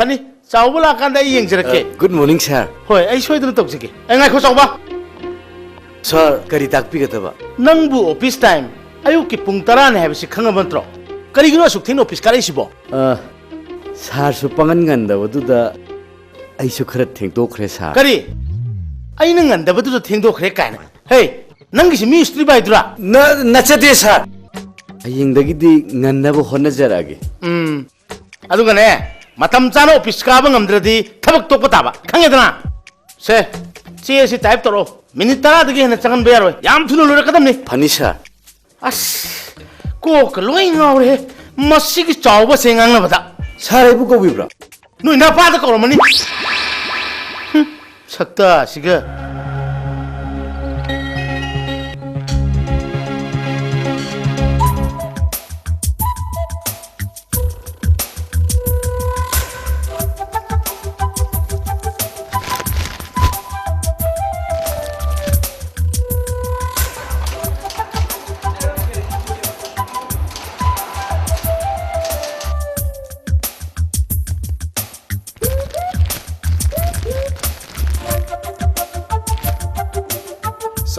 Funny Chawla कांदा येंजरके good morning sir होय आई सोयदन तौजगे आई ngai खो चावबा सर करी ताकपीगतबा नंबु ऑफिस टाइम आयु की पुंग 10 ने हाबसि खंगबंत्रो करिगिनो सुक्थिन ऑफिस कारेसिबो सर सु पंगन गंदबदुदा आइसु खर थेंगदोखरे सर करी आई नंग गंदबदुदा थेंगदोखरे कायना हे नंगिसि मी स्त्री बाइदुरा नचदे सर अयिंगदगिदि ngannaba honnajarage अदुगने मतम चानो office carb ngamdradi thabak tokpa taba khangedana se che si type toro minute 10 dagi hena changan be yaroi yam thulo lore kadamni funny sir as ko ka loi ngawre masi ki chawba sengang na bada sir एबु कोबिब्रा noi na pa da ko mani sakta siga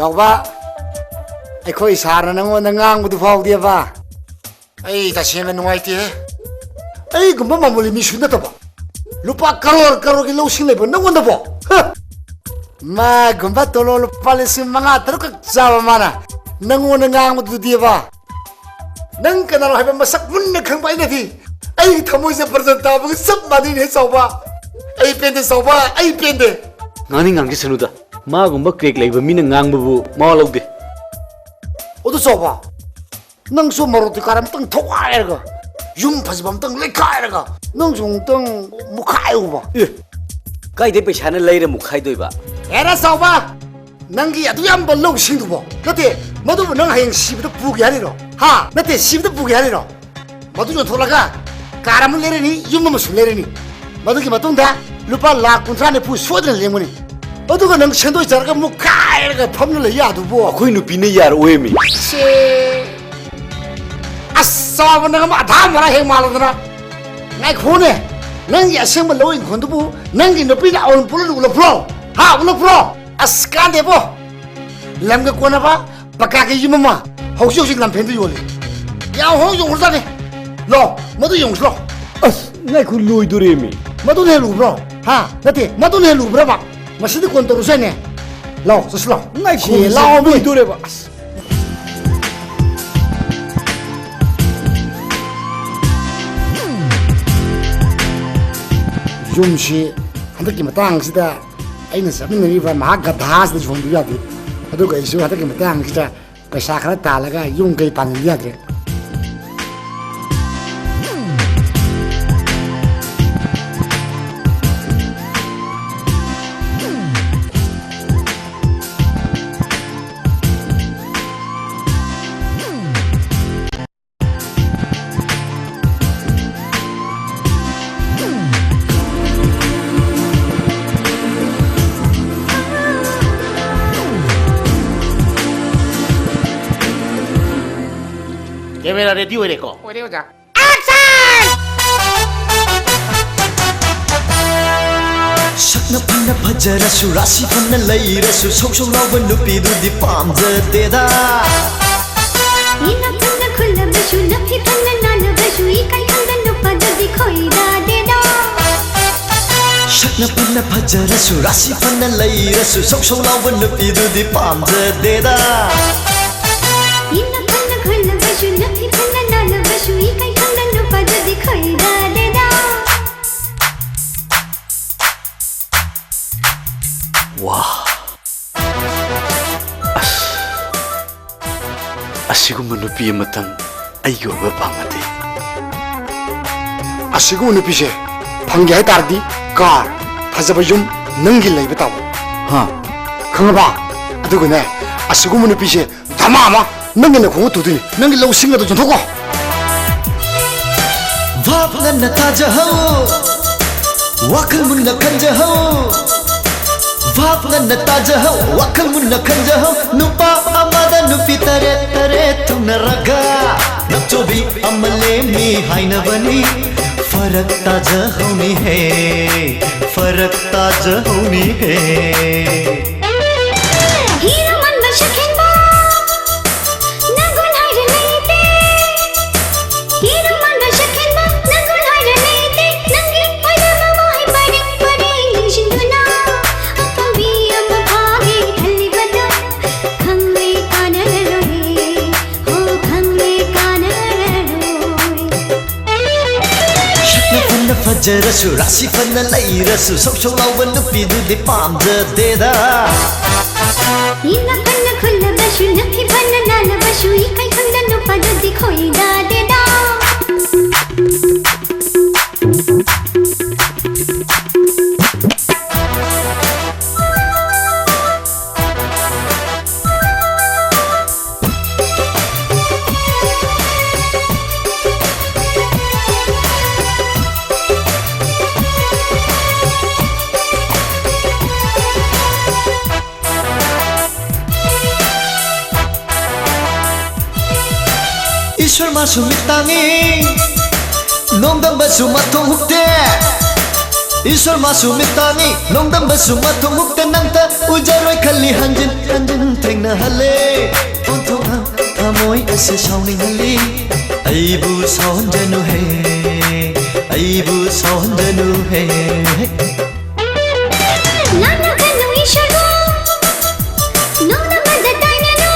Sauba, ai khoi sar na ngon ngang bu phau dia ba. Ai ta chen na ngai ti. Ai gumba mamuli mi shuna ta ba. Lupa karor ki lo sing le ba ngon da ba. Ma gumba tolo lupa le sim manga tar ka jawa mana. Ngon ngang bu dia ba. Nang kana lo ha masak mun na khang bai na thi. Ai thamoi se presenta ba sab ma din he sauba. Ai pen de sauba, ai pen de. ngani ngang ki sanuda मागुम्बा crack लेबा मिना ngangbbu ma lawde odu sauba. Nang so maruti karam tang thawai ga. Yum phasbam tang lekai ga. Nang jung tang mukhai uba. काइदे पैसा न लैरे मुखाइ दोइबा Era sauba. Nangi adu yam bol lo sing du bo. Nate madu nang hayang sibda pugi hari ro. Ha, nate sibda pugi hari ro. Madu jo tholaga karam lere ni yum ma su lere ni. Madu ki matung da lupa la kuntra ne pu sodran lemuni. Oduga nang sendoi jarga mukhai ga phamna le ya du bo. अखोइ नुपिने यार ओएमी Se asaba nang ma dha mara he maladra. Ngai khone. Nang ya sem lo in khondu bu nang gi nopi na on pulu lo pro. Ha lo pro. Askan de bo. Lam ga kona ba paka ke yimama. Hau shu sing lam pen du yole. Ya ho yong sa ne. Lo, madu yong lo. अस नाइ खु लोइ दोरेमी Madu ne lu bro. Ha, nate madu ne lu bro ba. Masidi kon to rusene. Lo, soslo. नाइ खु lao लोइ mi. दोरेबा Yum shi handaki matang sida aina sabni ba ma gadhas de jondu yadi. Adu ga isu handaki matang sida paisa khara talaga yung kai pan yadre. Camera ready हो देखो Ore oja. Sakna panna bhajarasu rasi panna lairasu sok sok lawa nupidudi pamjadeda ina panna khulabashu nafi panna nalabashu ikai handa nupadadi khoida deda Sakna panna bhajarasu rasi panna lairasu sok sok lawa nupidudi pamjadeda ina panna khulabashu nafi panna nalabashu ikai handa nupadadi khoida deda Wow ꯑꯁꯤꯒꯨꯝꯕ ꯅꯨꯄꯤ ꯑꯃꯇꯪ ꯑꯩꯒꯤ ꯑꯣꯏꯕ ꯄꯥꯝꯃꯗꯤ ꯑꯁꯤꯒꯨꯝꯕ ꯅꯨꯄꯤꯁꯦ ꯐꯪꯒꯦ ꯍꯥꯏꯇꯥꯔꯗꯤ car ꯐꯖꯕ ꯌꯨꯝ ꯅꯪꯒꯤ ꯂꯩꯕ ꯇꯥꯕ ꯍꯥ ꯈꯪꯉꯕ ꯑꯗꯨꯒꯅꯦ ꯑꯁꯤꯒꯨꯝꯕ ꯅꯨꯄꯤꯁꯦ ꯙꯃꯥ ꯑꯃ ꯅꯪꯒꯤ ꯅꯈꯣꯡꯗ ꯇꯨꯗꯣꯏꯅꯤ ꯅꯪꯒꯤ ꯂꯧꯁꯤꯡ ꯑꯗꯨ ꯆꯣꯟꯊꯣꯛꯀꯣ भाव न ताजहो वखल मुन्न खंजहो भाव न ताजहो वखल मुन्न खंजहो नुपा अमदा नुपी तरे तरे तुनरगा नचोबी अमले मी हाइन बनी फरक ताजहोनी है फरक ताजहोनी है हीरो मन बशखेन बा नगुन हाय रे लेते हीरो मन बशखेन बा नगुन हाय रे लेते नंगी ओय मामा हाय पड़े पड़े शिंदुना अपवी अम भागे थल्ली बदा खंगे कानर रोए हो खंगे कानर रोए फन फजरसु राशि फन लैरसु सौ सौ लावन नुपीदुदि पामजदेदा इना फन खुल बशु नखी फन नाल बशु इकाई खंड नुपा दुदि खोईदा देदा ईश्वर मासु मितांगी नोंदम बसु माथों हुक्ते ईश्वर मासु मितांगी नोंदम बसु माथों हुक्ते नंता उजरोय खली हंजिन हंजिन थेंगना हले ओंथोंगा थमोय ऐसे साउनी हली अईबु साउंजनु है अईबु साउंजनु है नाना कनु ईश्वर नोंदा बदतायना नो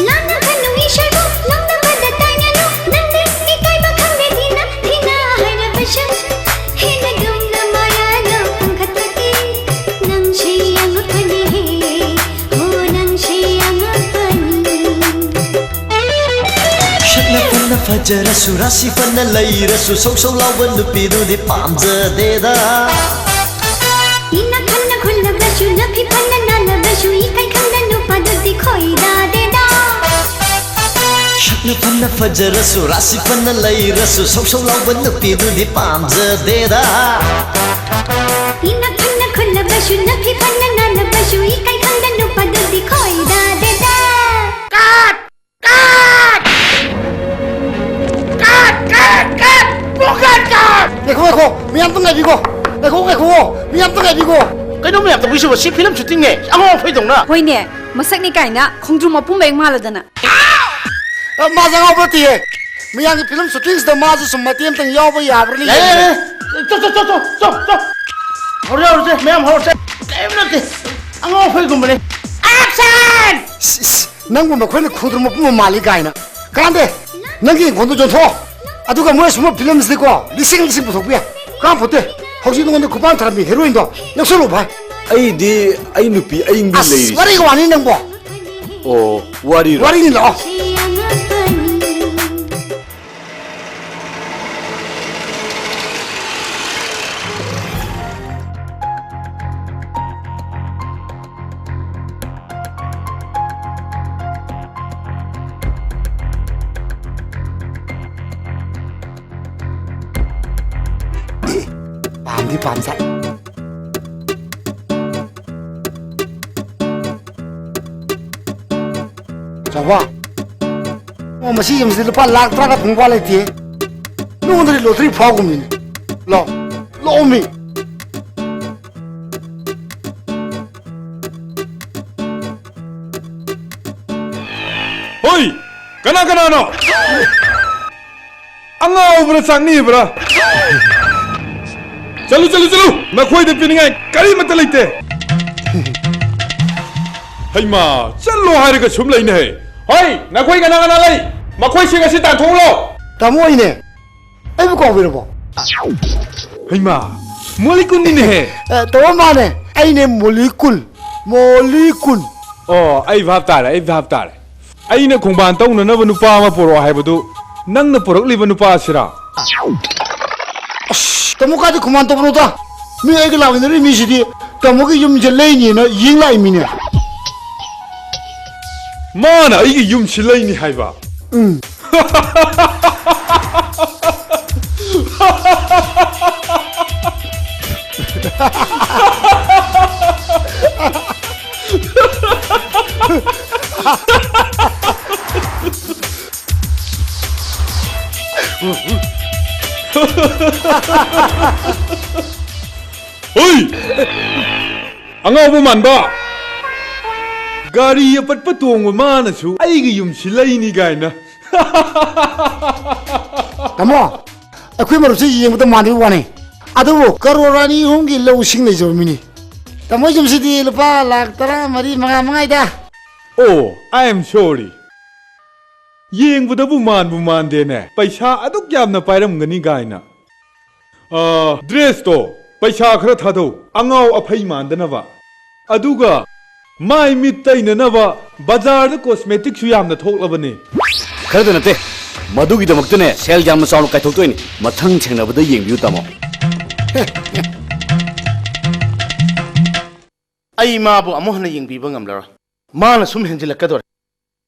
नाना कनु ईश्वर नोंदा बदतायना नो नंदे इकाई बखंगे धीना धीना हर बशु हिन दुंगा माया नो पंखतकी नंशे अंग फनी है हो नंशे अंग फनी शक्न फन फजरसु राशि फन लैरसु सौ सौ लावन नुपीदुदि पामजदेदा इना फन खुल बशु नखी फन नाल बशु इकाई खंड नुपा दुदि खोईदा देदा शक्न फन फजरसु राशि फन लैरसु सौ सौ लावन नुपीदुदि पामजदेदा इना फन खुल बशु नखी फन नाल बशु इकाई खंड नुपा दुदि खोईदा देदा देखो देखो मियाम तुम ऐसी को देखो देखो मियाम तुम ऐसी को ꯀꯩꯅꯣ ꯃꯌꯥꯝ ꯇꯧꯕꯤꯁꯤꯕꯣ ꯁꯤ ꯐꯤꯂꯝ ꯁꯨꯇꯤꯡꯅꯦ ꯑꯉꯥꯎ ꯑꯐꯩꯗꯧꯅ ꯍꯣꯏꯅꯦ ꯃꯁꯛꯅꯤ ꯀꯥꯏꯅ ꯈꯣꯡꯗ꯭ꯔꯨꯝ ꯃꯄꯨꯝ ꯃꯌꯦꯛ ꯃꯥꯜꯂꯗꯅ माजा गाँव है मियाँ की फिल्म शूटिंग से माजा सुम्मतियम तंग याव भाई यावरली ꯆꯣ ꯍꯧꯔꯁꯦ ꯍꯧꯔꯁꯦ ꯃꯌꯥꯝ ꯍꯧꯔꯁꯦ ꯀꯩꯝ ꯅꯠꯇꯦ ꯑꯉꯥꯎ ꯑꯐꯩꯒꯨꯝꯕꯅꯦ ꯑꯦꯛꯁꯟ नंगु मखोन खुद्र मपुम माली गायना कांदे नंगी गोंदो जोथो अदुगा मोय सुम फिल्म से को लिसिंग लिसिंग पुथोपिया काम पुते हौसी नुगन खुबान थरमी हेरोइन दो नक्सलो भाई ꯑꯩꯗꯤ ꯑꯩ ꯅꯨꯄꯤ ꯑꯌꯤꯡꯕꯤ ꯂꯩꯔꯤ वरी वानी नंगबो ꯑꯣ ꯋꯥꯔꯤꯔꯣ वरी नि लो पामदी पामसा चावा ओ मसी यमसे लुपा लाख तरा फंगवा लेती है नुंदरी लोटरी फागुमी लो loamy Hoi, kana no. Angau bra sangni bra. Chalu, makhoi de pininga kari mat leite. Hai ma, chalu hari ka sum laine hai. Hoi, nakhoi kana lai. Makhoi singa si ta thong lo. तमो इने ए बको बिरबो Hai ma, molikun ni ne. तो माने आइने molecule Oh, ai bhap tare. ꯑꯩꯅ ꯈꯣꯡꯕꯥꯟ ꯇꯧꯅꯅꯕ ꯅꯨꯄꯥ ꯑꯃ ꯄꯣꯔꯛꯑꯣ ꯍꯥꯏꯕꯗꯨ ꯅꯪꯅ ꯄꯣꯔꯛꯂꯤꯕ ꯅꯨꯄꯥꯁꯤꯔꯥ Tamu kadi kuman to bruta. Mi ay galaw ni mi sidi. Tamu ki yum jelay ni na ying lai mi ne. ꯃꯥꯅ ꯑꯩꯒꯤ ꯌꯨꯝ ꯁꯤꯜꯂꯩꯅꯤ ꯍꯥꯏꯕ ꯍꯣꯏ ꯑꯉꯥꯎꯕ ꯃꯥꯟꯕ ꯒꯥꯔꯤ ꯑꯄꯠꯄ ꯇꯣꯡꯕ ꯃꯥꯅꯁꯨ ꯑꯩꯒꯤ ꯌꯨꯝ ꯁꯤꯜꯂꯩꯅꯤ ꯒꯥꯏꯅ Tamu. Aku maru si yeng betul mandi wani. Aduh, karorani hongi lau sing lai jauh mini. Tamu jam sidi lupa lak tara mari mangai dah. Oh, I am sorry. ꯌꯦꯡꯕꯗꯕꯨ ꯃꯥꯟꯕꯨ ꯃꯥꯟꯗꯦꯅꯦ ꯄꯩꯁꯥ ꯑꯗꯨꯛ ꯌꯥꯝꯅ ꯄꯥꯏꯔꯝꯒꯅꯤ ꯒꯥꯏꯅ ꯗ꯭ꯔꯦꯁꯇꯣ ꯄꯩꯁꯥ ꯈꯔ ꯊꯥꯗꯧ ꯑꯉꯥꯎ ꯑꯐꯩ ꯃꯥꯟꯗꯅꯕ ꯑꯗꯨꯒ ꯃꯥꯏ ꯃꯤꯠ ꯇꯩꯅꯅꯕ ꯕꯖꯥꯔꯗ ꯀꯣꯁꯃꯦꯇꯤꯛꯁꯨ ꯌꯥꯝꯅ ꯊꯣꯛꯂꯕꯅꯤ ꯈꯔꯗ ꯅꯠꯇꯦ ꯃꯗꯨꯒꯤꯗꯃꯛꯇꯅꯦ ꯁꯦꯜ ꯌꯥꯝꯅ ꯆꯥꯎꯅ ꯀꯥꯏꯊꯣꯛꯇꯣꯏꯅꯤ ꯃꯊꯪ ꯊꯦꯡꯅꯕꯗ ꯌꯦꯡꯕꯤꯌꯨ ꯇꯥꯃꯣ ꯑꯩ ꯃꯥꯕꯨ ꯑꯃꯨꯛ ꯍꯟꯅ ꯌꯦꯡꯕꯤꯕ ꯉꯝꯂꯔꯣꯏ ꯃꯥꯅ ꯁꯨꯝ ꯍꯦꯟꯖꯤꯜꯂꯛꯀꯗꯣꯔꯦ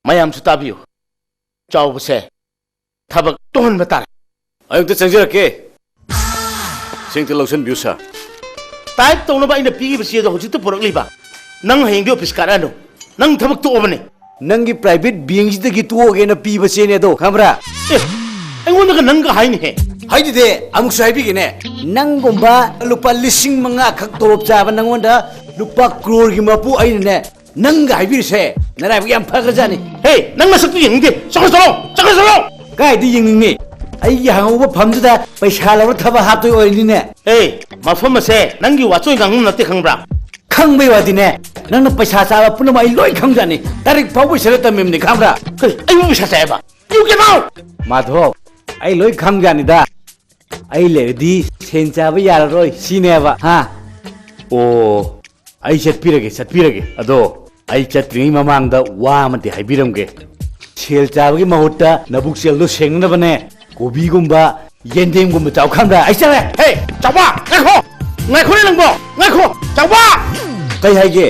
ꯃꯌꯥꯝꯁꯨ ꯇꯥꯕꯤꯌꯨ ꯆꯥꯎꯕꯁꯦ ꯊꯕꯛ ꯇꯧꯍꯟꯕ ꯇꯥꯔꯦ ꯑꯌꯨꯛꯇ ꯆꯪꯖꯔꯛꯀꯦ ꯁꯤꯡꯇ ꯂꯧꯁꯟꯕꯤꯌꯨ ꯁꯥꯔ ꯇꯥꯏꯞ ꯇꯧꯅꯕ ꯑꯩꯅ ꯄꯤꯈꯤꯕ ꯆꯦꯗꯣ ꯍꯧꯖꯤꯛꯇ ꯄꯨꯔꯛꯂꯤꯕ ꯅꯪ ꯍꯌꯦꯡꯗꯤ ꯑꯣꯐꯤꯁ ꯀꯥꯔꯛꯑꯅꯨ ꯅꯪ ꯊꯕꯛ ꯇꯣꯛꯑꯕꯅꯦ ꯅꯪꯒꯤ ꯄ꯭ꯔꯥꯏꯚꯦꯠ ꯕꯦꯡꯛꯁꯤꯗꯒꯤ ꯇꯣꯛꯑꯒꯦꯅ ꯄꯤꯕ ꯆꯦꯅꯦ ꯑꯗꯣ ꯈꯪꯕ꯭ꯔꯥ ꯑꯩꯉꯣꯟꯗꯒ ꯅꯪꯒ ꯍꯥꯏꯅꯤꯍꯦ ꯍꯥꯏꯗꯨꯗꯤ ꯑꯃꯨꯛꯁꯨ ꯍꯥꯏꯕꯤꯒꯦꯅꯦ ꯅꯪꯒꯨꯝꯕ ꯂꯨꯄꯥ 5,500 ꯈꯛ ꯇꯣꯂꯣꯞ ꯆꯥꯕ ꯅꯪꯉꯣꯟꯗ ꯂꯨꯄꯥ ꯀ꯭ꯔꯣꯔꯒꯤ ꯃꯄꯨ ꯑꯩꯅꯅꯦ ꯅꯪꯒ ꯍꯥꯏꯕꯤꯔꯤꯁꯦ ꯅꯔꯥꯏꯕꯛ ꯌꯥꯝ ꯐꯈ꯭ꯔꯖꯥꯠꯅꯤ ꯍꯦ ꯅꯪ ꯃꯁꯛꯇꯨ ꯌꯦꯡꯅꯤꯡꯗꯦ ꯆꯠꯈ꯭ꯔꯣ ꯀꯥꯏꯗ ꯌꯦꯡꯅꯤꯡꯅꯤ ꯑꯩꯒꯤ ꯍꯪꯍꯧꯕ ꯐꯝꯗꯨꯗ ꯄꯩꯁꯥ ꯂꯧꯔ ꯊꯕꯛ ꯍꯥꯞꯇꯣꯏ ꯑꯣꯏꯔꯅꯤꯅꯦ ꯍꯦ ꯃꯐꯝ ꯑꯁꯦ ꯅꯪꯒꯤ ꯋꯥꯆꯣꯏ ꯉꯥꯡꯐꯝ ꯅꯠꯇꯦ ꯈꯪꯕ꯭ꯔꯥ ꯈꯪꯕꯩ ꯋꯥꯗꯤꯅꯦ ꯅꯪꯅ ꯄꯩꯁꯥ ꯆꯥꯕ ꯄꯨꯝꯅꯃꯛ ꯑꯩ ꯂꯣꯏ ꯈꯪꯖꯥꯅꯤ ꯇꯥꯔꯤꯛ ꯐꯥꯎꯕ ꯏꯁꯜꯂ ꯇꯝꯃꯤꯕꯅꯤ ꯈꯪꯕ꯭ꯔꯥ ꯑꯩꯕꯨ ꯄꯩꯁꯥ ꯆꯥꯏꯕ ꯌꯨ ꯒꯦꯠ ꯑꯥꯎꯠ ꯃꯥꯙꯣꯞ ꯑꯩ ꯂꯣꯏ ꯈꯪꯖꯥꯅꯤꯗ ꯑꯩ ꯂꯩꯔꯗꯤ ꯁꯦꯟ ꯆꯥꯕ ꯌꯥꯔꯔꯣꯏ ꯁꯤꯅꯦꯕ ꯍꯥ ꯑꯣ ꯑꯩ ꯆꯠꯄꯤꯔꯒꯦ ꯑꯗꯣ ꯑꯩ ꯆꯠꯇ꯭ꯔꯤꯉꯩ ꯃꯃꯥꯡꯗ ꯋꯥ ꯑꯃꯗꯤ ꯍꯥꯏꯕꯤꯔꯝꯒꯦ ꯁꯦꯜ ꯆꯥꯕꯒꯤ ꯃꯍꯨꯠꯇ ꯅꯕꯨꯛ ꯆꯦꯜꯗꯣ ꯁꯦꯡꯅꯕꯅꯦ ꯀꯣꯕꯤꯒꯨꯝꯕ ꯌꯦꯟꯗꯦꯝꯒꯨꯝꯕ ꯆꯥꯎ ꯈꯪꯕ꯭ꯔꯥ ꯑꯩ ꯆꯠꯂꯦ ꯍꯦ ꯆꯥꯎꯕ ꯉꯥꯏꯈꯣꯅꯦ ꯅꯪꯕꯣ ꯉꯥꯏꯈꯣ ꯆꯥꯎꯕ ꯀꯩ ꯍꯥꯏꯒꯦ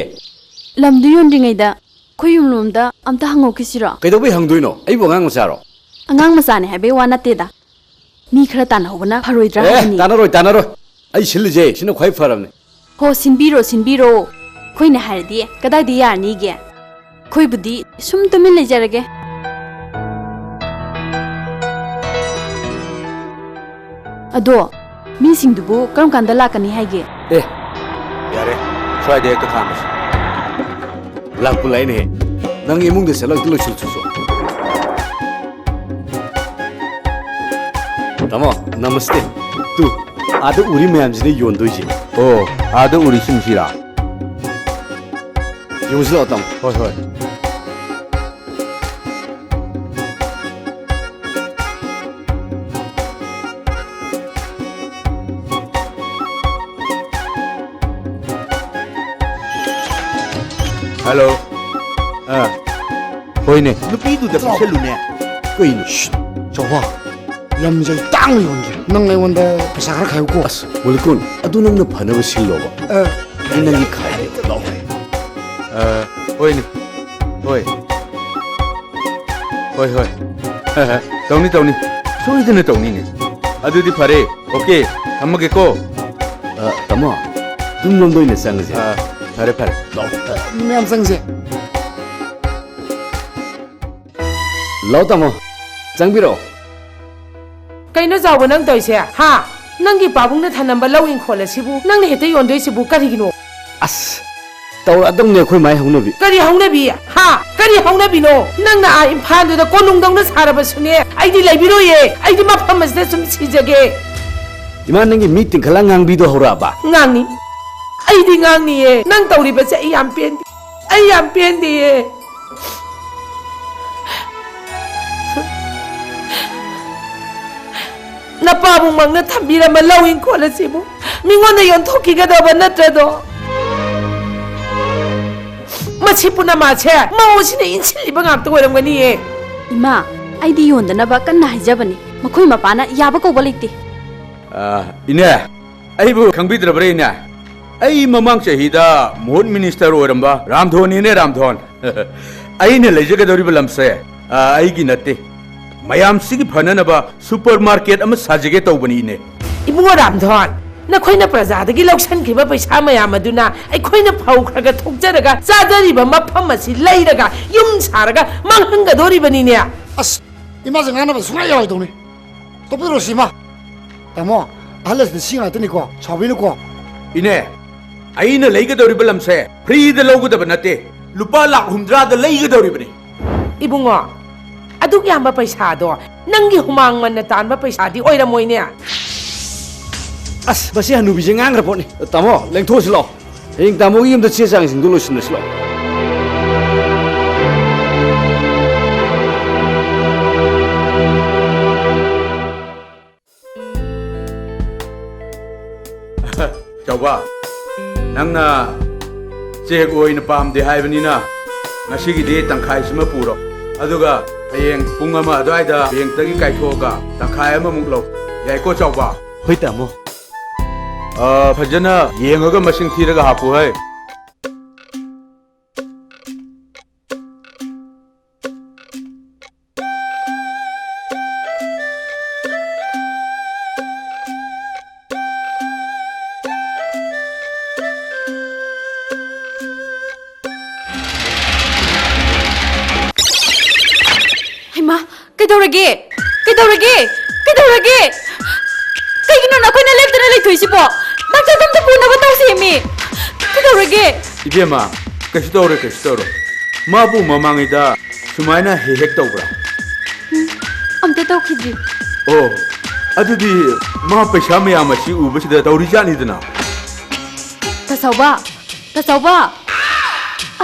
ꯂꯝꯗꯨ ꯌꯣꯟꯗ꯭ꯔꯤꯉꯩꯗ ꯑꯩꯈꯣꯏ ꯌꯨꯝꯂꯣꯝꯗ ꯑꯝꯇ ꯍꯪꯉꯧꯈꯤꯁꯤꯔꯣ ꯀꯩꯗꯧꯕꯩ ꯍꯪꯗꯣꯏꯅꯣ ꯑꯩꯕꯨ ꯑꯉꯥꯡ ꯃꯆꯥꯔꯣ ꯑꯉꯥꯡ ꯃꯆꯥꯅꯦ ꯍꯥꯏꯕꯩ ꯋꯥ ꯅꯠꯇꯦꯗ ꯃꯤ ꯈꯔ ꯇꯥꯟꯅꯍꯧꯕꯅ ꯐꯔꯣꯏꯗ꯭ꯔꯥ ꯍꯥꯏꯕꯅꯤ ꯇꯥꯟꯅꯔꯣꯏ ꯑꯩ ꯁꯤꯜꯂꯤꯁꯦ ꯁꯤꯅ ꯈ꯭ꯋꯥꯏ ꯐꯔꯕꯅꯤ ꯍꯣ ꯁꯤꯟꯕꯤꯔꯣ ꯑꯩꯈꯣꯏꯅ ꯍꯥꯏꯔꯗꯤ ꯀꯗꯥꯏꯗ ꯌꯥꯔꯅꯤꯒꯦ ꯑꯩꯈꯣꯏꯕꯨꯗꯤ ꯁꯨꯝ ꯇꯨꯃꯤꯟ ꯂꯩꯖꯔꯒꯦ ꯑꯗꯣ ꯃꯤꯁꯤꯡꯗꯨꯕꯨ ꯀꯔꯝ ꯀꯥꯟꯗ ꯂꯥꯛꯀꯅꯤ ꯍꯥꯏꯒꯦ ꯌꯥꯔꯦ ꯁ꯭ꯋꯥꯏꯗ ꯍꯦꯛꯇ ꯈꯥꯝꯃꯁꯤ ꯂꯥꯛꯄꯨ ꯂꯥꯛꯏꯅꯦꯍꯦ ꯅꯪ ꯏꯃꯨꯡꯗ ꯆꯠꯂ ꯍꯦꯛꯇ ꯂꯣꯏꯁꯤꯜꯂꯨꯆꯣ ꯇꯥꯃꯣ ꯅꯃꯁꯇꯦ ꯇꯨ ꯑꯥꯗ ꯎꯔꯤ ꯃꯌꯥꯝꯁꯤꯅ ꯌꯣꯟꯗꯣꯏꯁꯦ ꯑꯣ ꯑꯥꯗ ꯎꯔꯤꯁꯤꯡꯁꯤꯔꯥ ꯌꯦꯡꯉꯨꯁꯤ ꯂꯥꯛꯑꯣ ꯇꯥꯃꯣ ꯍꯣꯏ ꯍꯜꯂꯣ ꯍꯣꯏꯅꯦ ꯅꯨꯄꯤꯗꯨꯗ ꯄꯤꯁꯜꯂꯨꯅꯦ ꯀꯩꯅꯣ Coba. Lam jai tang yonge. Nang ngai wanda pesa khara khayu ko. ꯑꯁ ꯃꯨꯂꯤꯀꯨꯟ ꯑꯗꯨ ꯅꯪꯅ ꯐꯅꯕ ꯁꯤꯜꯂꯣꯕ ꯑꯩ ꯅꯪꯒꯤ ꯈꯥꯏꯒꯦ ꯂꯥꯛꯑꯣ ꯍꯣꯏꯅꯦ ꯍꯣꯏ ꯇꯧꯅꯤ ꯁꯣꯏꯗꯅ ꯇꯧꯅꯤꯅꯦ ꯑꯗꯨꯗꯤ ꯐꯔꯦ ꯑꯣꯀꯦ ꯊꯝꯃꯒꯦꯀꯣ ꯇꯥꯃꯣ ꯑꯗꯨꯝ ꯂꯣꯝꯗ ꯑꯣꯏꯅ ꯆꯪꯉꯁꯦ ꯐꯔꯦ Mem sang se. ꯂꯥꯛꯑꯣ ꯇꯥꯃꯣ ꯆꯪꯕꯤꯔꯛꯑꯣ ꯀꯩꯅꯣ ꯆꯥꯎꯕ ꯅꯪ ꯇꯧꯏꯁꯦ ꯍꯥ ꯅꯪꯒꯤ ꯄꯥꯕꯨꯡꯅ ꯊꯅꯝꯕ ꯂꯧ ꯏꯪꯈꯣꯜ ꯑꯁꯤꯕꯨ ꯅꯪꯅ ꯍꯦꯛꯇ ꯌꯣꯟꯗꯣꯏꯁꯤꯕꯨ ꯀꯔꯤꯒꯤꯅꯣ ꯑꯁ ꯇꯧꯔꯛꯑꯗꯧꯅꯦ ꯑꯩꯈꯣꯏ ꯃꯥꯏ ꯍꯧꯅꯕꯤ ꯀꯔꯤ ꯍꯧꯅꯕꯤ ꯍꯥ ꯀꯔꯤ ꯍꯧꯅꯕꯤꯅꯣ ꯅꯪꯅ ꯏꯝꯐꯥꯜꯗꯨꯗ ꯀꯣꯅꯨꯡꯗꯧꯅ ꯁꯥꯔꯕꯁꯨꯅꯦ ꯑꯩꯗꯤ ꯂꯩꯕꯤꯔꯣꯏꯌꯦ ꯑꯩꯗꯤ ꯃꯐꯝ ꯑꯁꯤꯗ ꯁꯨꯝ ꯁꯤꯖꯒꯦ ꯏꯃꯥ ꯅꯪꯒꯤ ꯃꯤ ꯇꯤꯡꯈꯠꯂ ꯉꯥꯡꯕꯤꯗꯣ ꯍꯧꯔꯛꯑꯕ ꯉꯥꯡꯅꯤ ꯑꯩꯗꯤ ꯉꯥꯡꯅꯤꯌꯦ ꯅꯪ ꯇꯧꯔꯤꯕꯁꯦ ꯑꯩ ꯌꯥꯝ ꯄꯦꯟꯗꯦꯌꯦ ꯅꯄꯥꯕꯨꯡꯃꯛꯅ ꯊꯝꯕꯤꯔꯝꯕ ꯂꯧ ꯏꯪꯈꯣꯜ ꯑꯁꯤꯕꯨ ꯃꯤꯉꯣꯟꯗ ꯌꯣꯟꯊꯣꯛꯈꯤꯒꯗꯕ ꯅꯠꯇ꯭ꯔꯗꯣ मसी पुनमासे मौसिने इनसिलिबा ngakta oiramgani ye इमा आइदी योंदनबा कन्ना हाइजबनी मखोय मपाना याबा कौबा लेते इने अबू खंगबीद्रबरे इने आई ममांग चाहिदा मोहन मिनिस्टर ओरंबा रामधोन इने रामधोन अने लेजगदौरिब लमसे आईगी नते मयाम सिगी फननबा सुपरमार्केट अम साजगे तौबनी इने इबुंगो रामधोन नखोइना प्रजादगी लौसनखिबा पैसा मयाम अदुना अखोइना फौखरगा थोकजरगा चादरिबा मफम असि लैरगा युम सारगा मांहंगदोरिबनिने अस इमा जंगाना सुना याव दौनी तो पिरो सिमा तमो अहलस सिंगा तनी को छाबिनु को इने अने लेगदौरिब लमसे free the लोगदब नते लुपा lakh 100 the लेगदौरिबनी Ibungo अदुग याम पैसादो नंगी हुमांग मन तानबा पैसादी ओइरमोइने अस बसे हनुबीजे ngangraponi tamo lengthosilo hing tamo yumda che chang sing dolosinaslo चौबा नंगना चेक ओइन पामदे हाइबनिना ngasigiде tangkhaisima puro aduga hayeng pung ama adwaida bengtagi kaithoga tangkhai ama muklo yaiko chauba hoi tamo फजना येंगगा मसिंग थीरगा हापु है हिमा कदौरगे कदौरगे कदौरगे कईगिनो नखोइना लेप्तना लेथोइसिबो डॉक्टर तुम तो पुनबा तौसेमी कदौरगे इबेमा कसितौरो माबु ममांगैदा सुमाइना हेक तौब्रा अमते तौखिद्रि ओ अदुदि मा पैसा मयाम असि उबसिदा तौरिजानिदना तसौबा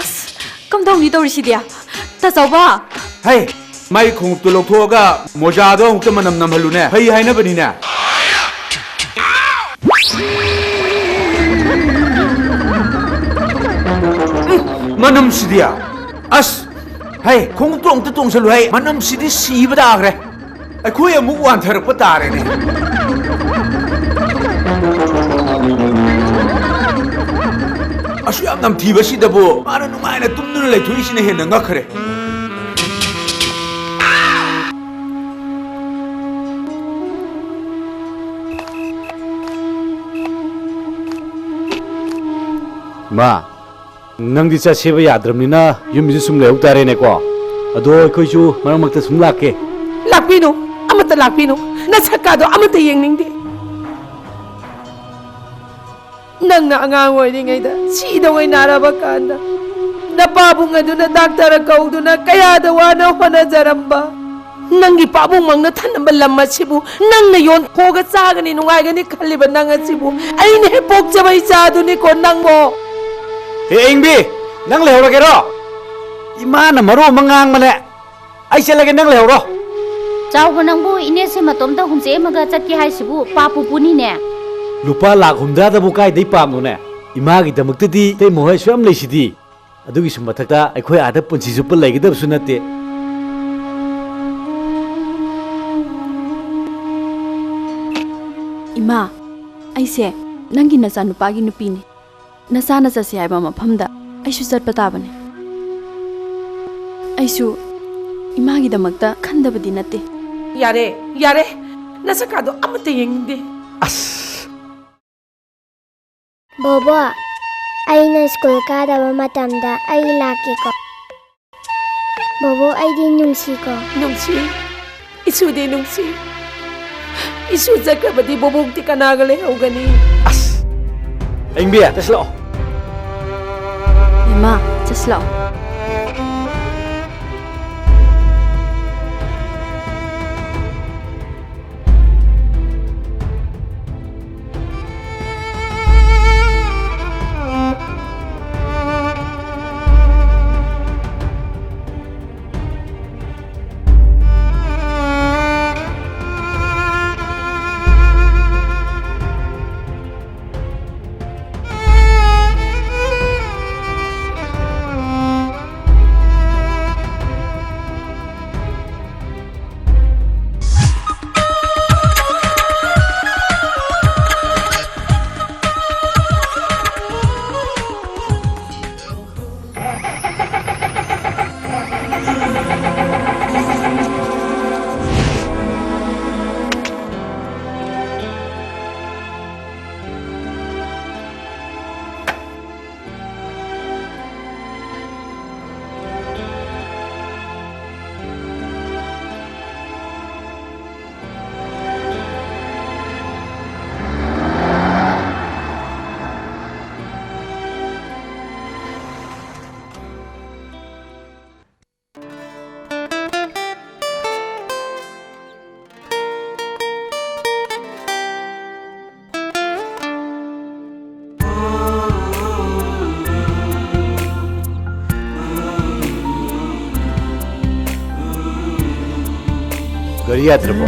अस कमदौनी तौरिसिदिया तसौबा है माई खोंगतु लौथोगा मोजादो हुक्ता मनम नमहलुने हई हाइनबनिना मनम सिदिया अस है खोंगतु अंत तोंसलु है मनम सिदि सीबदा आग्रे अखोय अमु वांथरप तारेने असु याम नमथीबसिदबो माना नुमाइना तुमनुना लेथोइसिने हेन ngakre ma nang di cha seba yadramnina yumji sum leu tare ne ko ado koi chu maram makta sum lakke lakpino amata lakpino na sakado amata yengningde nangna angang oiringaida sidawai naraba kanda na pabung aduna doctor kauduna kaya da wana hona jaramba nangi pabung mangna thanamba lamma sibu nangna yon hoga chagani nungaigani khalliba nanga sibu aine pokjabai chaduni ko nangbo he ingbi nang lehro kero imana maro mangang mane ai selage nang lehro चाउबो नंबो इनेसे मतोमदा Hunje मगा चटकी हाइसिबु पापु पुनी ने lupa lakh 100 da bu kai dei pam no ne ima gi damak ti tei mohai swam leisidi adugi sum mathakta aikhoi ada punchi ju pul laigidab sunate इमा ऐसे नंगी नचा नुपागी नुपीने नचाना चसे हाइबा मफमदा ऐसु चटपा ताबने ऐसु Imangi दमकता खंदबदी नते यारे नसकादो amata yengningde बोबो आइना स्कूल कादबा मतमदा आई लाकेको बोबो आइदि नुंसीको nungsi isude nungsi isu jakrabadi bobokti kanagale hogani ingbi taslo इमा चसलाओ ꯒꯥꯔꯤ ꯌꯥꯗ꯭ꯔꯕꯣ?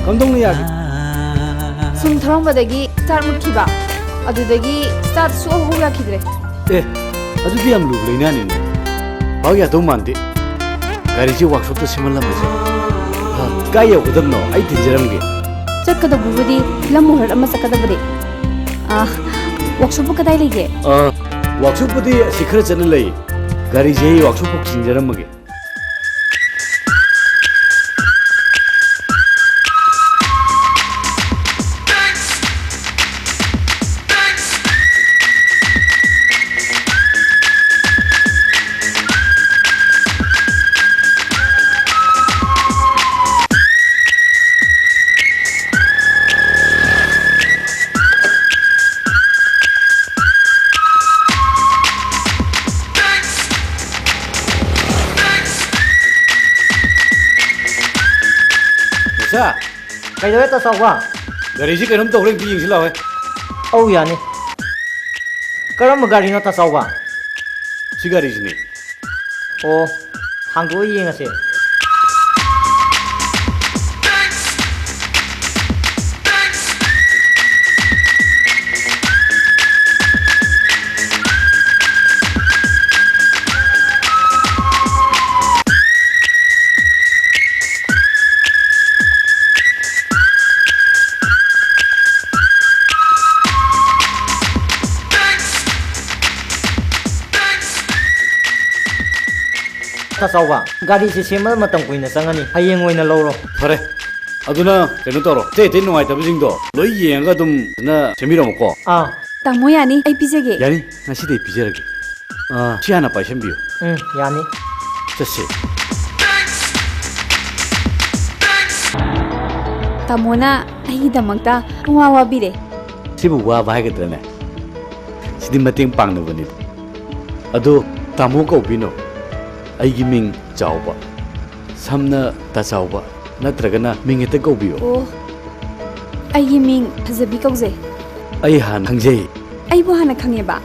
ꯀꯝꯗꯧꯅ ꯌꯥꯒꯦ? ꯁꯨꯝ ꯊꯧꯔꯝꯕꯗꯒꯤ ꯁ꯭ꯇꯥꯔꯠ ꯃꯨꯠꯈꯤꯕ ꯑꯗꯨꯗꯒꯤ ꯁ꯭ꯇꯥꯔꯠ ꯁꯨꯡꯍꯧ ꯌꯥꯈꯤꯗ꯭ꯔꯦ ꯑꯦ ꯑꯗꯨꯗꯤ ꯌꯥꯝ ꯂꯨꯕ ꯂꯩꯅꯥꯅꯤꯅꯦ ꯄꯥꯛ ꯌꯥꯗꯧ ꯃꯥꯟꯗꯦ ꯒꯥꯔꯤꯁꯦ ꯋꯥꯛꯁꯣꯞꯇ ꯁꯦꯝꯍꯜꯂꯝꯕꯁꯦ ꯀꯥꯏ ꯌꯧꯒꯗꯕꯅꯣ ꯑꯩ ꯊꯤꯟꯖꯔꯝꯒꯦ ꯆꯠꯀꯗꯧꯕꯕꯨꯗꯤ ꯐꯤꯂꯝ ꯃꯨꯍꯨꯔꯠ ꯑꯃ ꯆꯠꯀꯗꯕꯅꯤ ꯋꯥꯛꯁꯣꯞꯄꯨ ꯀꯗꯥꯏ ꯂꯩꯒꯦ? ꯋꯥꯛꯁꯣꯞꯄꯨꯗꯤ ꯑꯁꯤ ꯈꯔ ꯆꯠꯅ ꯂꯩ ꯒꯥꯔꯤꯁꯦ ꯑꯩ ꯋꯥꯛꯁꯣꯞꯐꯥꯎ ꯊꯤꯟꯖꯔꯝꯃꯒꯦ ꯀꯩꯗꯧꯔꯦ ꯇꯥꯆꯧꯕ ꯒꯥꯔꯤꯁꯤ ꯀꯩꯅꯣꯝ ꯇꯧꯈ꯭ꯔꯦ ꯑꯝꯇ ꯌꯦꯡꯁꯤ ꯂꯥꯛꯑꯣ ꯑꯧ ꯌꯥꯅꯤ ꯀꯔꯝꯕ ꯒꯥꯔꯤꯅꯣ ꯇꯥꯆꯧꯕ ꯁꯤ ꯒꯥꯔꯤꯁꯤꯅꯦ ꯑꯣ ꯍꯥꯡꯗꯣꯛꯑ ꯌꯦꯡꯉꯁꯦ ꯇꯥꯆꯧꯕ ꯒꯥꯔꯤꯁꯦ ꯁꯦꯝꯕꯗ ꯃꯇꯝ ꯀꯨꯏꯅ ꯆꯪꯉꯅꯤ ꯍꯌꯦꯡ ꯑꯣꯏꯅ ꯂꯧꯔꯣ ꯐꯔꯦ ꯑꯗꯨꯅ ꯀꯩꯅꯣ ꯇꯧꯔꯣ ꯑꯇꯩ ꯑꯇꯩ ꯅꯨꯡꯉꯥꯏꯇꯕꯁꯤꯡꯗꯣ ꯂꯣꯏ ꯌꯦꯡꯉꯒ ꯑꯗꯨꯝ ꯐꯖꯅ ꯁꯦꯝꯕꯤꯔꯝꯃꯣꯀꯣ ꯇꯥꯃꯣ ꯌꯥꯅꯤ ꯑꯩ ꯄꯤꯖꯒꯦ ꯌꯥꯅꯤ ꯉꯁꯤꯗꯩ ꯄꯤꯖꯔꯒꯦ ꯁꯤ ꯍꯥꯟꯅ ꯄꯥꯏꯁꯟꯕꯤꯌꯨ ꯌꯥꯅꯤ ꯆꯠꯁꯦ ꯇꯥꯃꯣꯅ ꯑꯩꯒꯤꯗꯃꯛꯇ ꯋꯥ ꯋꯥꯕꯤꯔꯦ ꯁꯤꯕꯨ ꯋꯥꯕ ꯍꯥꯏꯒꯗ꯭ꯔꯅꯦ ꯁꯤꯗꯤ ꯃꯇꯦꯡ ꯄꯥꯡꯅꯕꯅꯤꯗ ꯑꯗꯣ ꯇꯥꯃꯣ ꯀꯧꯕꯤꯅꯣ ꯑꯩꯒꯤ ꯃꯤꯡ ꯆꯥꯎꯕ ꯁꯝꯅ ꯇꯥꯆꯥꯎꯕ ꯅꯠꯇ꯭ꯔꯒꯅ ꯃꯤꯡ ꯍꯦꯛꯇ ꯀꯧꯕꯤꯌꯣ ꯑꯣ ꯑꯩꯒꯤ ꯃꯤꯡ ꯐꯖꯕꯤ ꯀꯧꯖꯩ ꯑꯩ ꯍꯥꯟꯅ ꯈꯪꯖꯩ ꯑꯩꯕꯨ ꯍꯥꯟꯅ ꯈꯪꯉꯦꯕ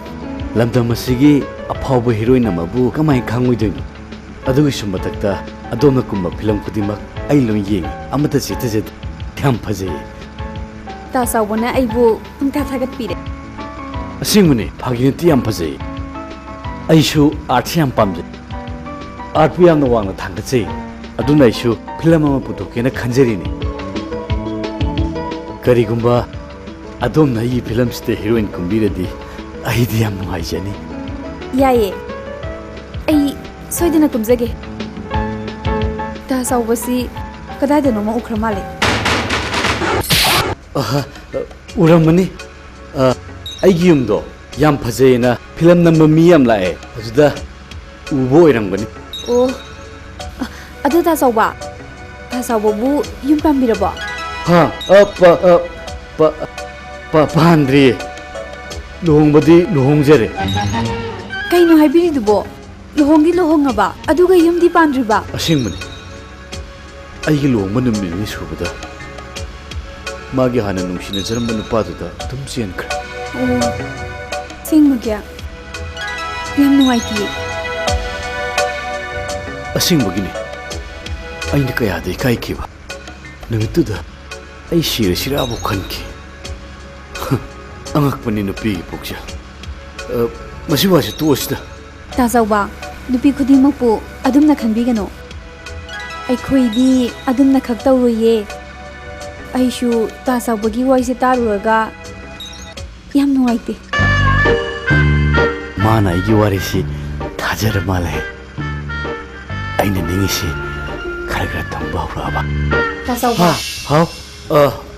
ꯂꯝꯗꯝ ꯑꯁꯤꯒꯤ ꯑꯐꯥꯎꯕ ꯍꯤꯔꯣꯏꯟ ꯑꯃꯕꯨ ꯀꯃꯥꯏꯅ ꯈꯪꯉꯣꯏꯗꯣꯏꯅꯣ ꯑꯗꯨꯒꯤꯁꯨ ꯃꯊꯛꯇ ꯑꯗꯣꯝꯅ ꯀꯨꯝꯕ ꯐꯤꯂꯝ ꯈꯨꯗꯤꯡꯃꯛ ꯑꯩ ꯂꯣꯏ ꯌꯦꯡꯉꯤ ꯑꯃꯠꯇ ꯆꯤꯊꯖꯗꯦ ꯌꯥꯝ ꯐꯖꯩ ꯇꯥꯆꯥꯎꯕꯅ ꯑꯩꯕꯨ ꯄꯨꯡꯊꯥ ꯊꯥꯒꯠꯄꯤꯔꯦ ꯑꯁꯦꯡꯕꯅꯤ ꯐꯥꯒꯤ ꯅꯠꯇꯦ ꯌꯥꯝ ꯐꯖꯩ ꯑꯩꯁꯨ ꯑꯥꯔꯠꯁꯦ ꯌꯥꯝ ꯄꯥꯝꯖꯩ ꯑꯥꯔꯠꯄꯨ ꯌꯥꯝꯅ ꯋꯥꯡꯅ ꯊꯥꯡꯒꯠꯆꯩ ꯑꯗꯨꯅ ꯑꯩꯁꯨ ꯐꯤꯂꯝ ꯑꯃ ꯄꯨꯊꯣꯛꯀꯦꯅ ꯈꯟꯖꯔꯤꯅꯤ ꯀꯔꯤꯒꯨꯝꯕ ꯑꯗꯣꯝꯅ ꯑꯩꯒꯤ ꯐꯤꯂꯝꯁꯤꯗ ꯍꯤꯔꯣꯏꯟ ꯀꯨꯝꯕꯤꯔꯗꯤ ꯑꯩꯗꯤ ꯌꯥꯝ ꯅꯨꯡꯉꯥꯏꯖꯅꯤ ꯌꯥꯏꯌꯦ ꯑꯩ ꯁꯣꯏꯗꯅ ꯀꯨꯝꯖꯒꯦ ꯇꯥꯆꯥꯎꯕꯁꯤ ꯀꯗꯥꯏꯗꯅꯣꯃ ꯎꯈ꯭ꯔ ꯃꯥꯜꯂꯦ ꯎꯔꯝꯃꯅꯤ ꯑꯩꯒꯤ ꯌꯨꯝꯗꯣ ꯌꯥꯝ ꯐꯖꯩꯅ ꯐꯤꯂꯝ ꯅꯝꯕ ꯃꯤ ꯌꯥꯝ ꯂꯥꯛꯑꯦ ꯑꯗꯨꯗ ꯎꯕ ꯑꯣꯏꯔꯝꯒꯅꯤ ꯑꯣ ꯑꯗꯨ ꯇꯥꯆꯥꯎꯕꯕꯨ ꯌꯨꯝ ꯄꯥꯟꯕꯤꯔꯕꯣ ꯄꯥꯟꯗ꯭ꯔꯤꯌꯦ ꯂꯨꯍꯣꯡꯕꯗꯤ ꯂꯨꯍꯣꯡꯖꯔꯦ ꯀꯩꯅꯣ ꯍꯥꯏꯕꯤꯔꯤꯗꯨꯕो ꯂꯨꯍꯣꯡꯗꯤ ꯂꯨꯍꯣꯡꯉꯕ ꯑꯗꯨꯒ ꯌꯨꯝꯗꯤ ꯄꯥꯟꯗ꯭ꯔꯤꯕ ꯑꯁꯦꯡꯕꯅꯤ ꯑꯩꯒꯤ ꯂꯨꯍꯣꯡꯕ ꯅꯨꯃꯤꯠ ꯅꯤꯅꯤ ꯁꯨꯕꯗ ꯃꯥꯒꯤ ꯍꯥꯟꯅ ꯅꯨꯡꯁꯤꯅꯖꯔꯝꯕ ꯅꯨꯄꯥꯗꯨꯗ ꯑꯗꯨꯝ ꯆꯦꯟꯈ꯭ꯔꯦ ꯑꯣ ꯑꯁꯦꯡꯕꯒꯤ ꯌꯥꯝ ꯅꯨꯡꯉꯥꯏꯇꯤꯌꯦ ꯑꯁꯦꯡꯕꯒꯤꯅꯤ ꯑꯩꯅ ꯀꯌꯥꯗ ꯏꯀꯥꯏꯈꯤꯕ ꯅꯨꯃꯤꯠꯇꯨꯗ ꯑꯩ ꯁꯤꯔꯁꯤꯔꯥꯕꯨ ꯈꯟꯈꯤ ꯑꯉꯛꯄꯅꯤ ꯅꯨꯄꯤꯒꯤ ꯄꯨꯛꯆꯦꯜ ꯃꯁꯤ ꯋꯥꯁꯤ ꯇꯣꯛꯑꯁꯤꯗ ꯇꯥꯆꯧꯕ ꯅꯨꯄꯤ ꯈꯨꯗꯤꯡꯃꯛꯄꯨ ꯑꯗꯨꯝꯅ ꯈꯟꯕꯤꯒꯅꯨ ꯑꯩꯈꯣꯏꯗꯤ ꯑꯗꯨꯝꯅ ꯈꯛ ꯇꯧꯔꯣꯏꯌꯦ ꯑꯩꯁꯨ ꯇꯥꯆꯧꯕꯒꯤ ꯋꯥꯔꯤꯁꯦ ꯇꯥꯔꯨꯔꯒ ꯌꯥꯝ ꯅꯨꯡꯉꯥꯏꯇꯦ ꯃꯥꯅ ꯑꯩꯒꯤ ꯋꯥꯔꯤꯁꯤ ꯊꯥꯖꯔ ꯃꯥꯜꯂꯦ ꯑꯩꯅ ꯅꯤꯡꯉꯤꯁꯤ ꯈꯔ ꯈꯔ ꯇꯝꯕ ꯍꯧꯔꯛꯑꯕ ꯇꯥꯆꯧꯕ ꯍꯥꯎ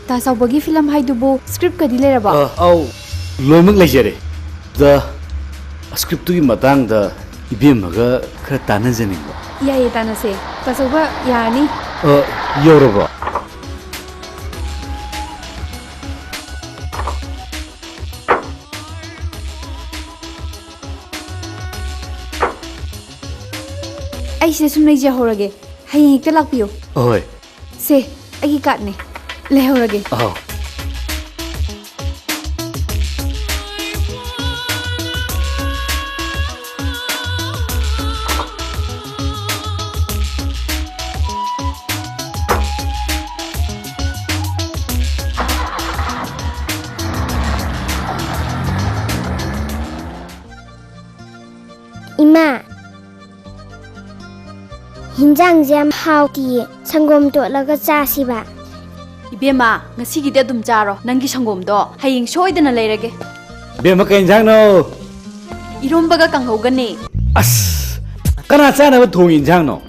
ꯇꯥꯆꯧꯕꯒꯤ ꯐꯤꯂꯝ ꯍꯥꯏꯗꯨꯕꯨ ꯁ꯭ꯀ꯭ꯔꯤꯞꯀꯗꯤ ꯂꯩꯔꯕ ꯑꯧ ꯂꯣꯏꯅꯃꯛ ꯂꯩꯖꯔꯦ ꯁ꯭ꯀ꯭ꯔꯤꯞꯇꯨꯒꯤ ꯃꯇꯥꯡꯗ ꯏꯕꯦꯝꯃꯒ ꯈꯔ ꯇꯥꯟꯅꯖꯅꯤꯡꯕ ꯌꯥꯏꯌꯦ ꯇꯥꯟꯅꯁꯦ ꯇꯥꯆꯧꯕ ꯌꯥꯔꯅꯤ ꯌꯧꯔꯕꯣ ꯑꯩ ꯁꯤꯗ ꯁꯨꯝ ꯂꯩꯖꯍꯧꯔꯒꯦ ꯍꯌꯦꯡ ꯍꯦꯛꯇ ꯂꯥꯛꯄꯤꯌꯨ ꯍꯣꯏ ꯁꯦ ꯑꯩꯒꯤ ꯀꯥꯔꯠꯅꯦ ꯂꯩꯍꯧꯔꯒꯦ Hinjang jam hauti sangom to laga chasiba. Ibema ngasigide adum charo nangi sangomdo haying soidana leirage. Bema ka injang no. Irombaga kanghogane. As kana chana ba thong injang no.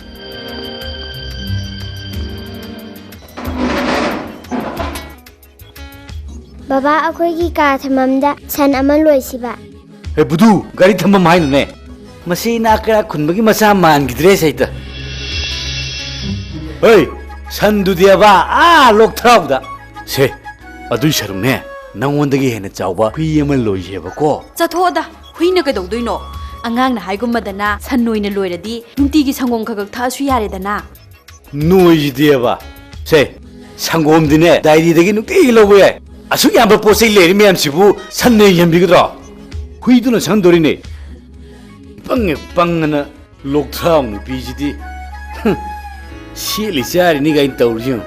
Baba akhoi ki ka thamamda san aman loisiba. Hey budu gari thamba mai ne. Masi na kara khunbagi masa man gidre saita. Hey sandu dia ba lok thrau da. Se adu sharum ne nangondagi hena chawba hui ama loiye ba ko. Chathoda huina kadogdoino. Angang na haigumadana san noina loiradi nunti gi sangom khagak thasu yaredana. Noi dia ba. Se sangom dine dairi dagi nukti lowe. Asuk yamba posai leri miyam sibu sanne yambigidra. Huiduna sandori ne. Pangana lok thrau nupi jidi. Sili chari ni gain tawriyo.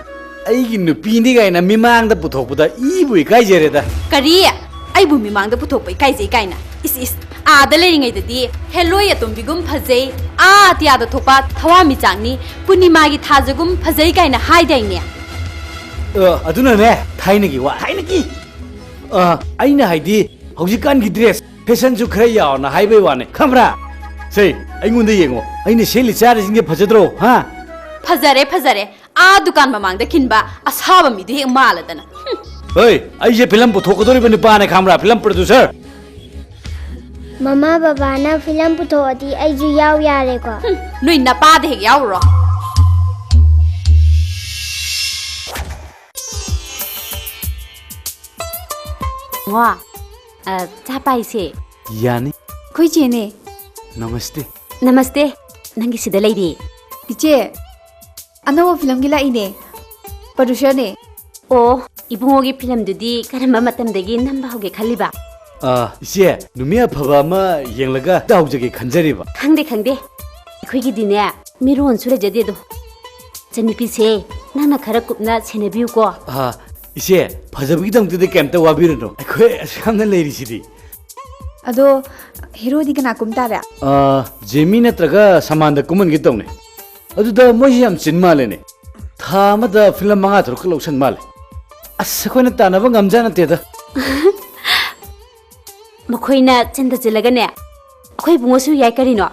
Aigi nupi ni gaina mimang da puthokpada ibu ikai jereda. Kari aibu mimang da puthokpa ikai je ikaina. Is ada leringai dadi hello ya tumbigum phajei tiya da thopa thawami changni punima gi thajagum phajei kaina haidaine. Aduna ne thainagi wa thainagi. Aina haidi haujikan gi dress fashion ju khara yaw na haibai wa ne khamra. Sei aingunde yengo aina seli chari singe phajadro ha. Phajare dukan mamang da kinba asaba mi de maladana. Hey aije film puthokodori bani pa ne khamra film producer. Mama baba na film puto adi aiju yaw yare ko. Nui na pa de yaw ro. Wa cha pai se. Yani. Khoi che ne. Namaste. Namaste. Nangi sida lady. Iche. Ano film gila ine. Producer ne. Oh, ibungogi film dudi karamba matamdagi namba hoge khaliba. Ise numia phaba ma yenglaga daujage khanjariba. Khangde. Khoi dine miron sure jade do. Chani pise nana khara kupna senebiu ko. Ise phajabgi dangde kemta wabirno. Khoi samna leiri sidi. Ado hero di kana kumtara. Jemi natraga samanda kuman gi tawne. Aduda moi yam chinma lene. Tha mada film manga thur kolausan male. As khoina tanaba ngamjana teda. Makoina chenda chilagane. Akhoi bungosu yai karino.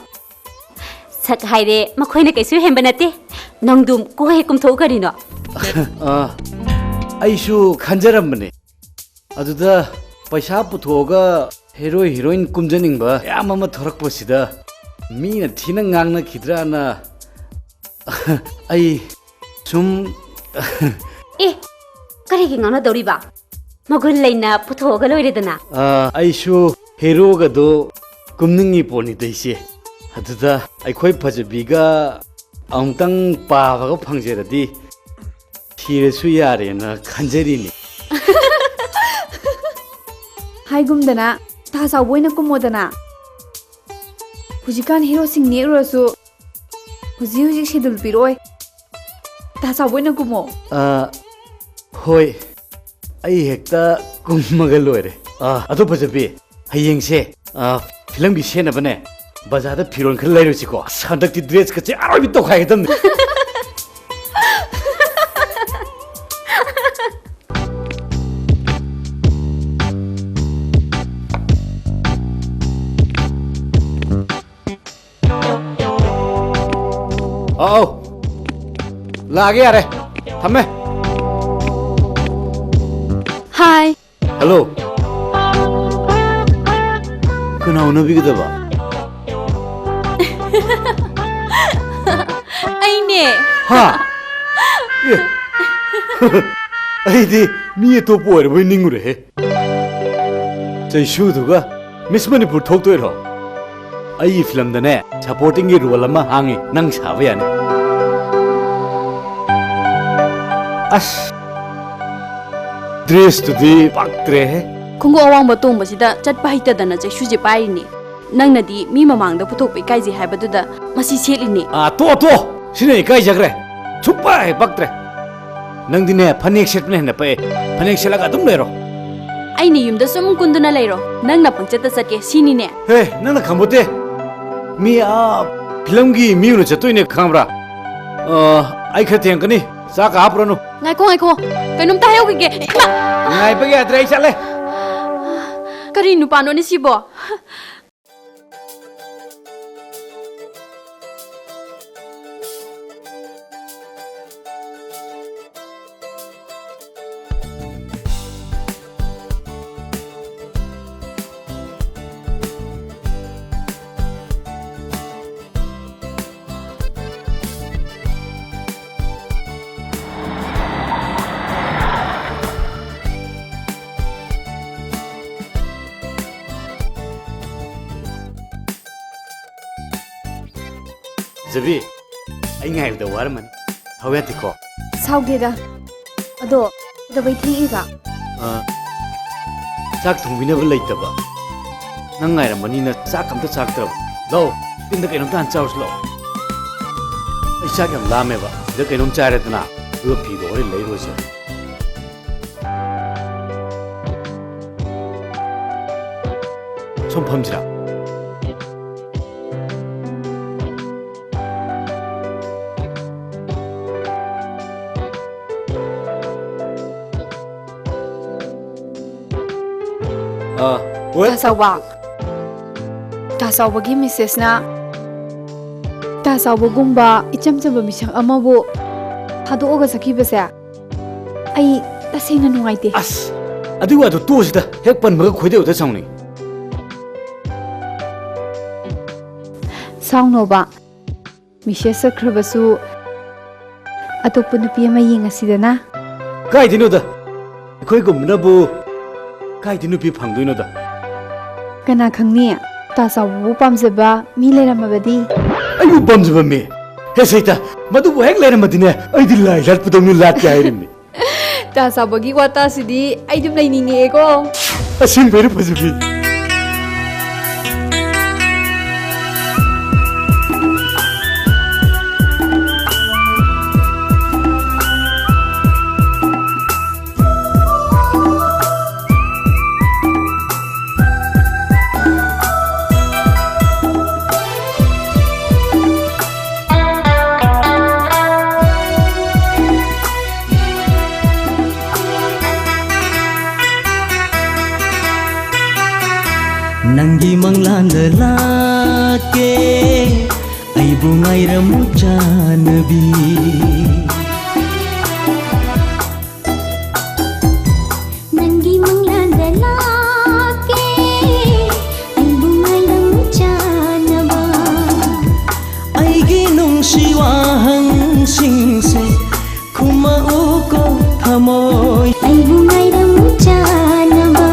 Sak haire makoina kaisu hembanate. Nongdum ko he kum thau karino. Aishu khanjaramne. Aduda paisa puthoga hero heroine kumjaningba yamama thorakpasida mina thina ngangna khidrana ai sum kari ki ngana doriba magul leina puthoga loiredana aishu hero ga do kumningi poni daise aduda aikhoi phajabiga amtang pawaga phangjeradi thiresu yare na khanjarini Haigumdana ta sawoina kumodana. Hujikan hero sing ne rosu. Huji schedule piroi. Ta sawoina kumo. Hoi. Ai hekta kummaga loire. Ado phajabi hayengse film gi sena bane bazar da phiron khal lairo chiko sandak ti dress ka che arabi to khai dam lagi are thame Hi hello kuna una bigdaba aine ha ai di mi to poer boi ningure he chai shu duga miss manipur thok toy ro ai film da ne supporting gi role ma hangi nang sawa yani as dress to the paktre he khungo awang batong basida chatpa hitadana chai shuje paini nangnadi mi mamangda puthokpai kaiji haibaduda masi selini to sine kai jagre chupa he paktre nang dine phanek set ne na pa phanek selaga dum lero aini yumda sum kunduna leiro nangna pangchata satke sini ne he nang na khambote mi film gi mi no chatoi ne khamra ai khát thèm cái này sao cả hấp rồi nu Ngay cô Cái nôm ta heo kìa ngày bây giờ đây sao lên Cái gì nụ nó xí bỏ Zabi, ai ngay udah war man, hawa tiko. Sao ghê Ado, da bai thi ga. Sak thung bina belai taba. Nang ngay ram mani na sak kam ta sak trab. Lo, tin da kainom tan chaus lo. Ai sak am la me ba, da kainom chare tna. Du phi do ri lei ro se. Som pham jira. Ta sao bagi Mrs. na ta sao bagumba icham cham misang amabu hadu oga saki basa ai ta sina nungai te As, adu wa tu sida hek pan maga khoide uta sawni. Sao ba Mrs. sakrabasu atopu nupi ama yinga sidana Kai dinu da. Khoi gumna bu kai dinu pi phang duino da. kana khangni ta sao bu pamjaba mi leramabadi Ayu pamjaba me. He seita madu bu hek leramadine ai di lai lat pudong ni lat kai rim. ta sao bagi wata sidi ai dum lai ni ni ego Asin beru pajubi. Nanggi manglanda lake ai bungai ramu janabi Nanggi manglanda lake ai bungai ramu janaba ai gi nung siwahang singse kuma uko thamoy ai bungai ramu janaba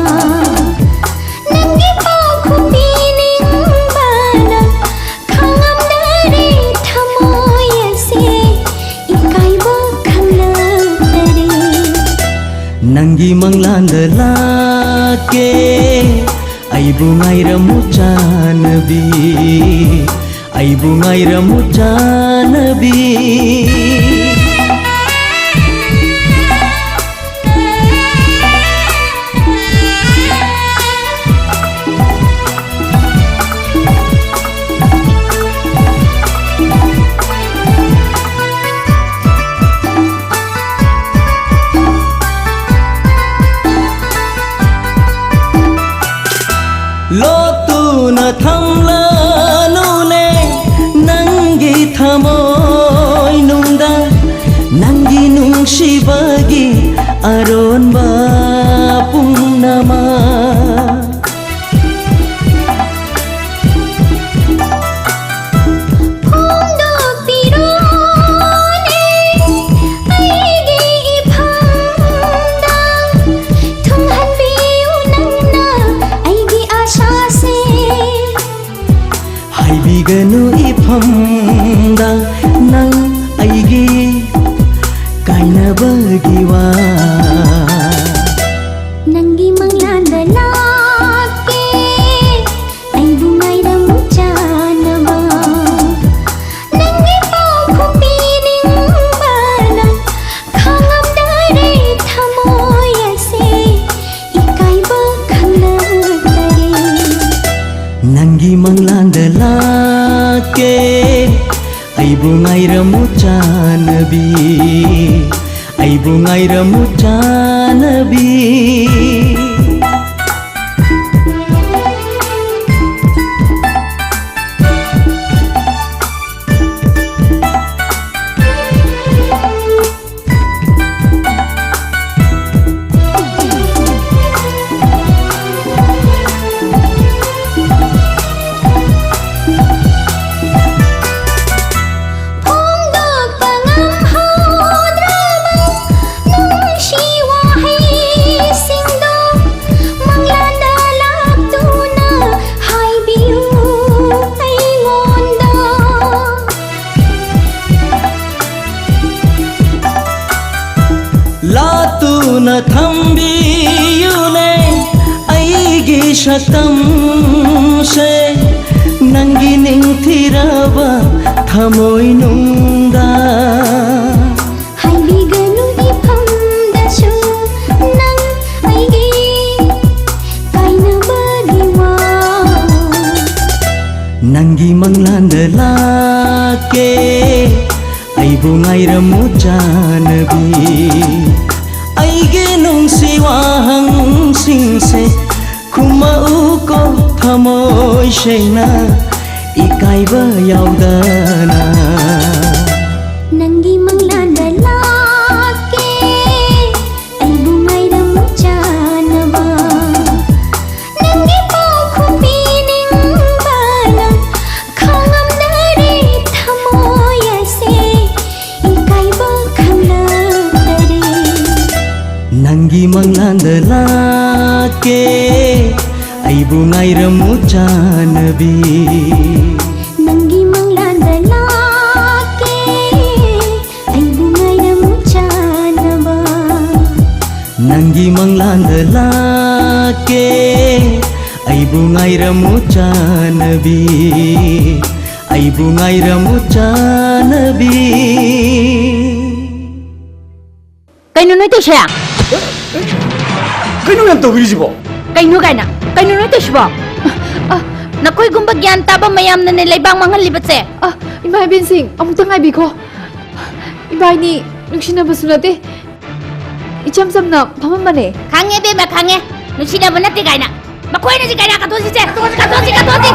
Nanggi manglanda lake ai bungai ramu janabi ai bungai ramu janabi Lotu na thamla nune nangi thamoy nungda nangi nungsibagi aron ba pungnama Ganu ifamda nang aigi kaina bagiwa Nanggi manglanda lake ai bungai ramu janaba Nanggi pau pining bana khangam dare thamoy ase ikai ba khangna dare Nanggi manglanda lake ai ꯑꯩꯕꯨ ꯉꯥꯏꯔꯝꯃꯨ ꯆꯥꯅꯕꯤ ꯑꯩꯕꯨ ꯉꯥꯏꯔꯝꯃꯨ ꯆꯥꯅꯕꯤ ꯐꯣꯡꯗꯣꯛꯄ ꯉꯝꯍꯧꯗ꯭ꯔꯕ ꯅꯨꯡꯁꯤ ꯋꯥꯍꯩꯁꯤꯡꯗꯣ ꯃꯪꯂꯥꯟꯗ ꯂꯥꯛꯇꯨꯅ ꯍꯥꯏꯕꯤꯌꯨ ꯑꯩꯉꯣꯟꯗ ꯂꯥꯇꯨꯅ ꯊꯝꯕꯤꯌꯨꯅꯦ ꯑꯩꯒꯤ ꯁꯛꯇꯝꯁꯦ ꯅꯪꯒꯤ ꯅꯤꯡꯊꯤꯔꯕ ꯊꯃꯣꯏꯅꯨꯡꯗ ꯍꯥꯏꯕꯤꯒꯅꯨ ꯏꯐꯝꯗꯁꯨ ꯅꯪ ꯑꯩꯒꯤ ꯀꯥꯏꯅꯕꯒꯤ ꯋꯥ ꯅꯪꯒꯤ ꯃꯪꯂꯥꯟꯗ ꯂꯥꯛꯀꯦ ꯑꯩꯕꯨ ꯉꯥꯏꯔꯝꯃꯨ ꯆꯥꯅꯕꯤ ꯑꯩꯒꯤ ꯅꯨꯡꯁꯤ ꯋꯥꯍꯪꯁꯤꯡꯁꯦ ꯈꯨꯝꯃꯛꯎꯀꯣ ꯊꯃꯣꯏ ꯁꯦꯡꯅ 이까이버 야우다나 ꯅꯪꯒꯤ ꯃꯪꯂꯥꯟꯗ ꯂꯥꯛꯀꯦ ꯑꯩꯕꯨ ꯉꯥꯏꯔꯝꯃꯨ ꯆꯥꯅꯕ ꯅꯪꯒꯤ ꯄꯥꯎꯈꯨꯝ ꯄꯤꯅꯤꯡꯕꯅ ꯈꯪꯉꯝꯗꯔꯦ ꯊꯃꯣꯏ ꯑꯁꯦ 이까이버 ꯈꯪꯂꯛꯇꯔꯦ ꯅꯪꯒꯤ ꯃꯪꯂꯥꯟꯗ ꯂꯥꯛꯀꯦ ꯑꯩꯕꯨ ꯉꯥꯏꯔꯝꯃꯨ ꯆꯥꯅꯕꯤ ꯅꯪꯒꯤ ꯃꯪꯂꯥꯟꯗ ꯂꯥꯛꯀꯦ ꯑꯩꯕꯨ ꯉꯥꯏꯔꯝꯃꯨ ꯆꯥꯅꯕ ꯅꯪꯒꯤ ꯃꯪꯂꯥꯟꯗ ꯂꯥꯛꯀꯦ ꯑꯩꯕꯨ ꯉꯥꯏꯔꯝꯃꯨ ꯆꯥꯅꯕꯤ ꯑꯩꯕꯨ ꯉꯥꯏꯔꯝꯃꯨ ꯆꯥꯅꯕꯤ ꯀꯩꯅꯣ ꯅꯣꯏ ꯇꯧꯁꯦ ꯀꯩꯅꯣ ꯌꯥꯝ ꯇꯧꯕꯤꯔꯤꯁꯤꯕꯣ ꯀꯩꯅꯣ ꯀꯥꯏꯅ ꯀꯩꯅꯣ ꯅꯣꯏ ꯇꯧꯁꯤꯕꯣ ꯅꯈꯣꯏꯒꯨꯝꯕ ꯒ꯭ꯌꯥꯟ ꯇꯥꯕ ꯃꯌꯥꯝꯅꯅꯦ ꯂꯩꯕꯥꯛ ꯃꯥꯡꯍꯜꯂꯤꯕꯁꯦ ꯏꯃꯥ ꯏꯕꯦꯟꯁꯤꯡ ꯑꯃꯨꯛꯇ ꯉꯥꯏꯕꯤꯈꯣ ꯏꯕꯥꯏꯅꯤ ꯅꯨꯡꯁꯤꯅꯕꯁꯨ ꯅꯠꯇꯦ 이참 sam나 밤만만에 강해 배마 강해 누시나분 나티 가이나 막 코에는 지 가이나 가도지제 가도지 가이나 가도지